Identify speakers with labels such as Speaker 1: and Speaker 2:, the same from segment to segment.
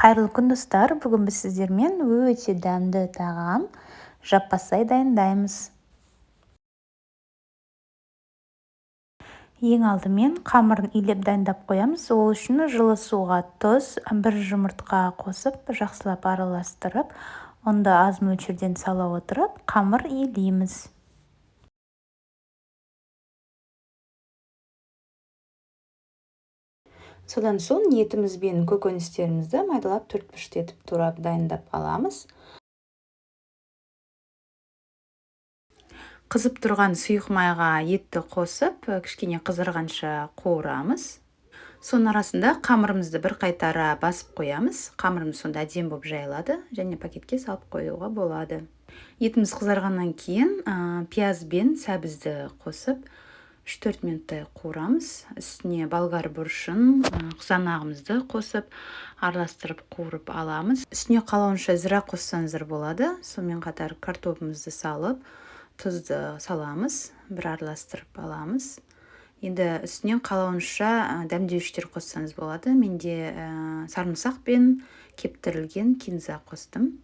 Speaker 1: Қайырлы күн достар, бүгін біз сіздермен өте дәмді тағам жаппасай дайындаймыз. Ең алдымен қамырын илеп дайындап қоямыз. Ол үшін жылы суға тұз, бір жұмыртқа қосып, жақсылап араластырып, онда аз мөлшерден сала отырып, қамыр илейміз. Содан соң етіміз бен көкөністерімізді майдалап төртбұрыштетіп турап дайындап аламыз. Қызып тұрған сұйық майға етті қосып, кішкене қызырғанша қуырамыз. Соның арасында қамырымызды бір қайтара басып қоямыз. Қамырымыз сонда әдемі болып жайылады және пакетке салып қоюға болады. Етіміз қызарғаннан кейін пияз бен сәбізді қосып 3-4 минуттай қуырамыз. Үстіне болгар бұрышын, қызанағымызды қосып, араластырып қуырып аламыз. Үстіне қалауынша зіра қоссаңыздар болады. Сонымен қатар картопымызды салып, тұзды саламыз, бір араластырып аламыз. Енді үстінен қалауынша дәмдеуіштер қоссаңыз болады. Менде сарымсақ пен кептірілген кинза қостым.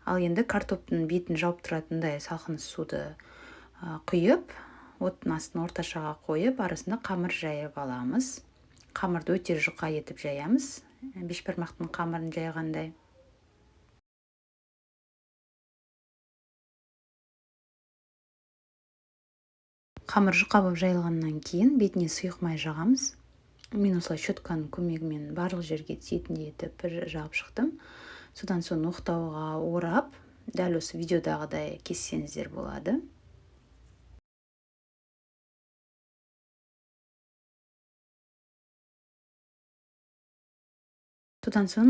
Speaker 1: Ал енді картоптың бетін жауып тұратындай салқын суды құйып, оттың астын орташаға қойып, арасында қамыр жайып аламыз. Қамырды өте жұқа етіп жаямыз, бешбармақтың қамырын жайғандай. Қамыр жұқа болып жайылғаннан кейін бетіне сұйық май жағамыз. Мен осылай щетканың көмегімен барлық жерге тиетіндей етіп жағып шықтым. Содан соң оқтауға орап, дәл осы видеодағыдай кессеңіздер болады. Содан соң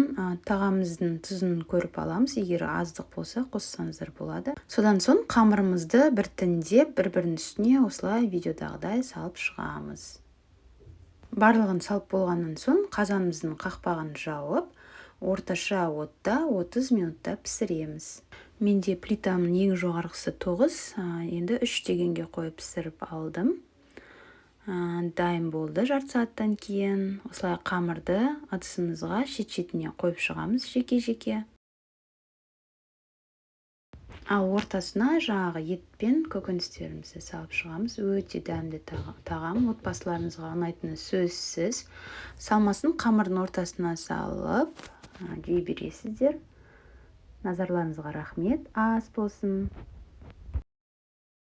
Speaker 1: тағамыздың тұзын көріп аламыз. Егер аздық болса, қоссаңыздар болады. Содан соң қамырымызды біртіндеп бір-бірінің үстіне осылай видеодағыдай салып шығамыз. Барлығын салып болғаннан соң қазанымыздың қақпағын жауып, орташа отта 30 минутта пісіреміз. Менде плитамның ең жоғарғысы 9, енді 3 дегенге қойып пісіріп алдым. Дайын болды жарты сағаттан кейін. Осылай қамырды ыдысымызға шет-шетіне қойып шығамыз жеке-жеке. Ал ортасына жаңағы ет пен көкөністерімізді салып шығамыз. Өте дәмді тағам, отбасыларыңызға ұнайтыны сөзсіз. Салмасын қамырдың ортасына салып жей бересіздер. Назарларыңызға рахмет. Ас болсын.